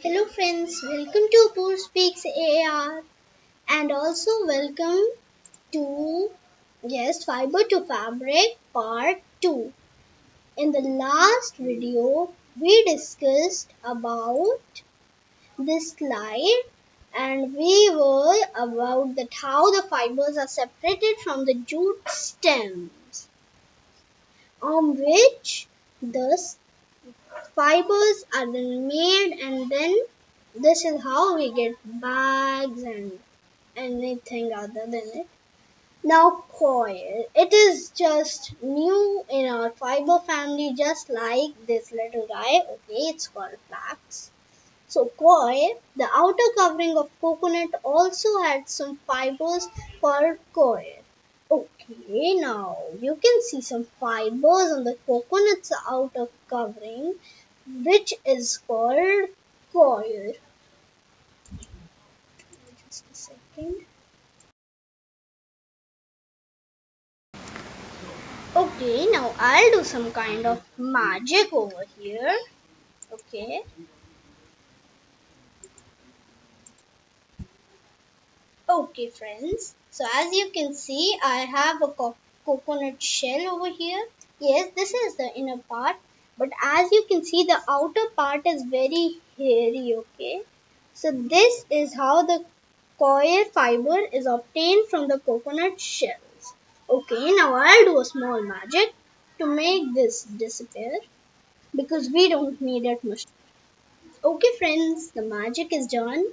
Hello friends, welcome to Apoorvspeaks AAR and also welcome to Fiber to Fabric Part 2. In the last video, we discussed about this slide and we were about that how the fibers are separated from the jute stems on which the fibers are then made, and then this is how we get bags and anything other than it. Now coil, it is just new in our fiber family, just like this little guy. Okay, it's called flax. So coil, the outer covering of coconut, also had some fibers called coil. Okay, now you can see some fibers on the coconut's outer covering, which is called coil. Just a second. Okay, now I'll do some kind of magic over here. Okay. Okay, friends. So as you can see, I have a coconut shell over here. Yes, this is the inner part. But as you can see, the outer part is very hairy. Okay. So this is how the coir fiber is obtained from the coconut shells. Okay, now I'll do a small magic to make this disappear because we don't need it much. Okay, friends, the magic is done.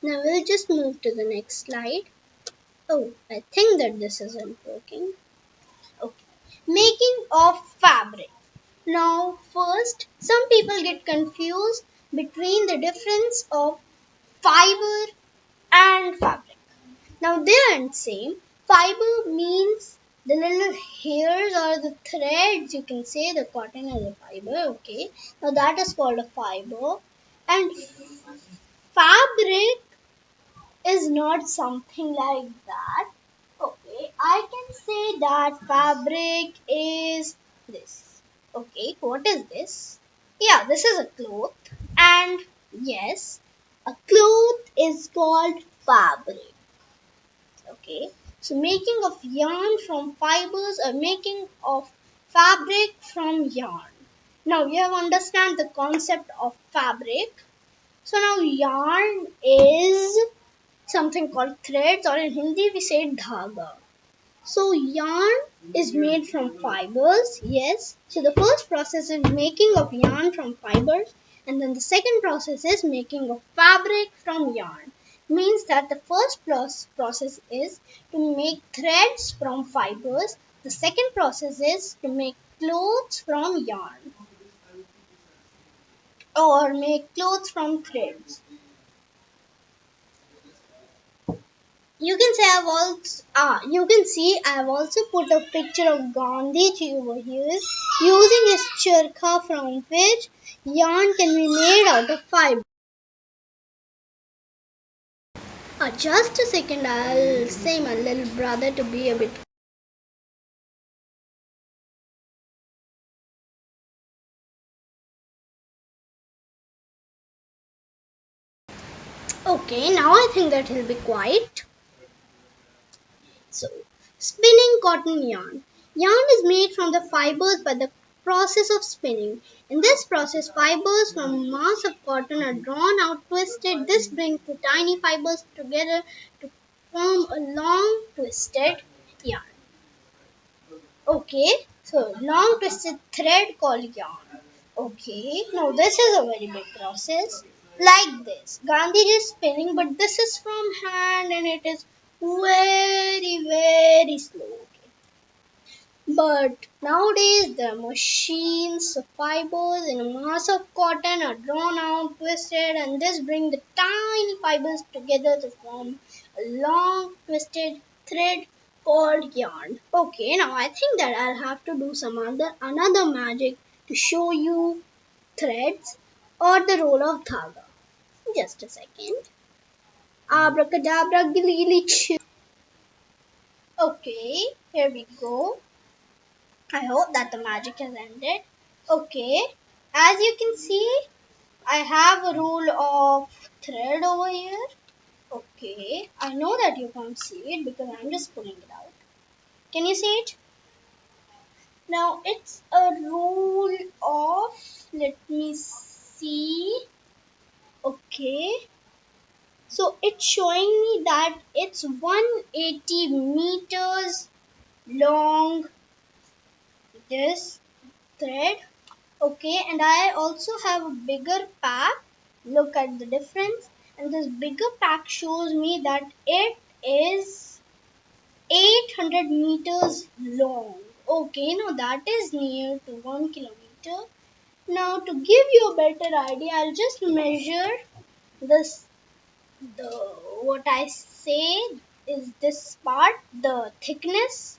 Now we'll just move to the next slide. Oh, I think that this isn't working. Okay. Making of fabric. Now, first, some people get confused between the difference of fiber and fabric. Now, they aren't same. Fiber means the little hairs or the threads, you can say the cotton is a fiber, okay. Now, that is called a fiber. And fabric is not something like that. Okay, I can say that fabric is this. Okay, what is this? Yeah, this is a cloth. And yes, a cloth is called fabric. Okay, so making of yarn from fibers or making of fabric from yarn. Now you have understand the concept of fabric. So now yarn is something called threads, or in Hindi we say dhaga. So yarn is made from fibers, yes. So the first process is making of yarn from fibers, and then the second process is making of fabric from yarn. Means that the first process is to make threads from fibers. The second process is to make clothes from yarn or make clothes from threads. You can see I've also put a picture of Gandhiji over here using his charkha from which yarn can be made out of fiber. Just a second, I'll say my little brother to be a bit. Okay, now I think that he'll be quiet. So, spinning cotton yarn. Yarn is made from the fibers by the process of spinning. In this process, fibers from a mass of cotton are drawn out, twisted. This brings the tiny fibers together to form a long twisted yarn. Okay, so long twisted thread called yarn. Okay, now this is a very big process. Like this, Gandhiji is spinning, but this is from hand and it is very slow. Okay. But nowadays the machines, the fibers in a mass of cotton are drawn out, twisted, and this brings the tiny fibers together to form a long twisted thread called yarn. Okay, now I think that I'll have to do some another magic to show you threads or the roll of dhaga. Just a second. Abracadabra gilly chew. Okay, here we go. I hope that the magic has ended. Okay, as you can see, I have a roll of thread over here. Okay, I know that you can't see it because I'm just pulling it out. Can you see it? Now it's a roll of, let me see. Okay, so it's showing me that it's 180 meters long, this thread. Okay, and I also have a bigger pack. Look at the difference. And this bigger pack shows me that it is 800 meters long. Okay, now that is near to 1 kilometer. Now to give you a better idea, I'll just measure this. The what I say is this part, the thickness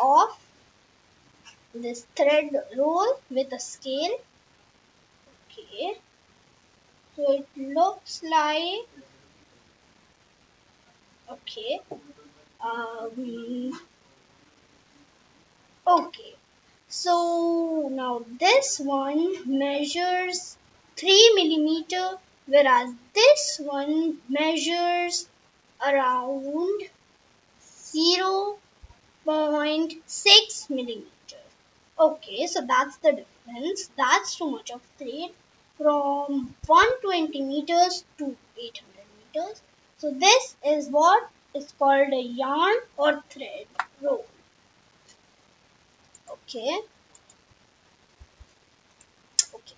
of this thread roll with a scale. Okay, so it looks like, okay, um, okay. So now this one measures 3 millimeter, whereas this one measures around 0.6 millimeter. Okay, so that's the difference. That's too much of thread from 120 meters to 800 meters. So this is what is called a yarn or thread roll. Okay. Okay.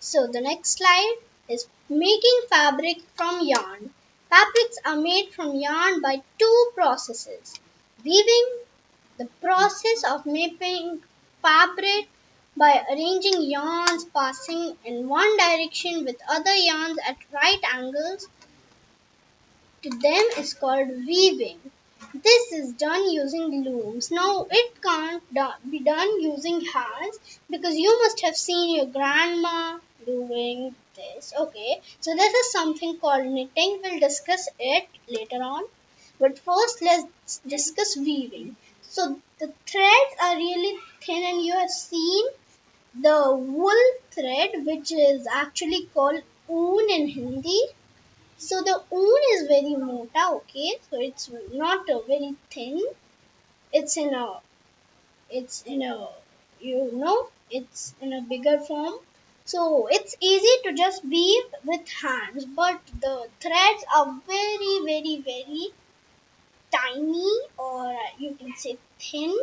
So the next slide is making fabric from yarn. Fabrics are made from yarn by two processes. Weaving, the process of making fabric by arranging yarns passing in one direction with other yarns at right angles to them is called weaving. This is done using looms. Now it can't be done using hands because you must have seen your grandma doing this. Okay, so this is something called knitting. We'll discuss it later on. But first let's discuss weaving. So the threads are really thin and you have seen the wool thread which is actually called oon in Hindi. So the oon is very mota, okay? So it's not very thin. It's in a, it's in a, it's in a bigger form. So it's easy to just weave with hands, but the threads are very, very, very tiny, or you can say thin.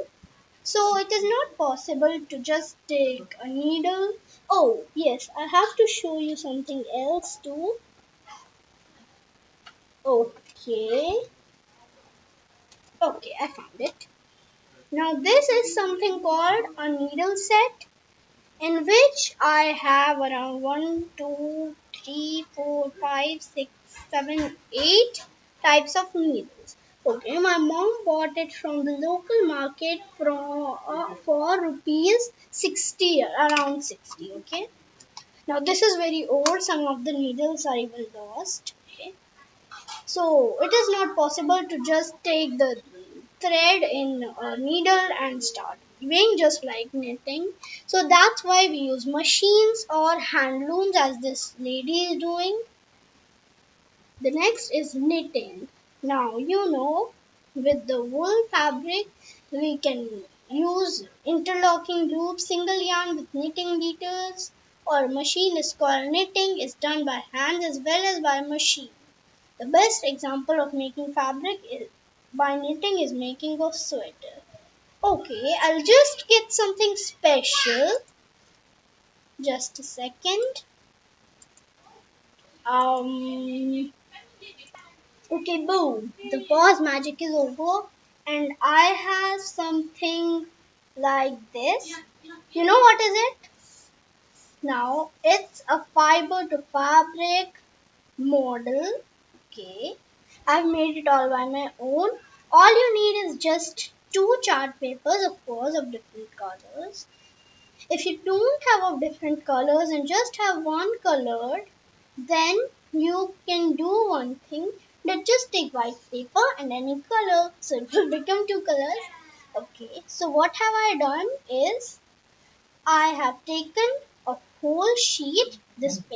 So it is not possible to just take a needle. Oh, yes, I have to show you something else too. Okay. Okay, I found it. Now this is something called a needle set in which I have around 1, 2, 3, 4, 5, 6, 7, 8 types of needles. Okay, my mom bought it from the local market for rupees 60, around 60. Okay. Now this is very old. Some of the needles are even lost. Okay. So it is not possible to just take the thread in a needle and start weaving just like knitting. So that's why we use machines or hand looms as this lady is doing. The next is knitting. Now with the wool fabric we can use interlocking loops, single yarn with knitting details, or machine is called knitting, is done by hands as well as by machine. The best example of making fabric by knitting is making a sweater. Okay, I'll just get something special. Just a second. Okay, boom. The pause magic is over, and I have something like this. You know what is it? Now it's a fiber to fabric model. Okay, I've made it all by my own. All you need is just two chart papers, of course, of different colors. If you don't have of different colors and just have one colored, then you can do one thing, that just take white paper and any color, so it will become two colors. Okay, so what have I done is I have taken a whole sheet this picture.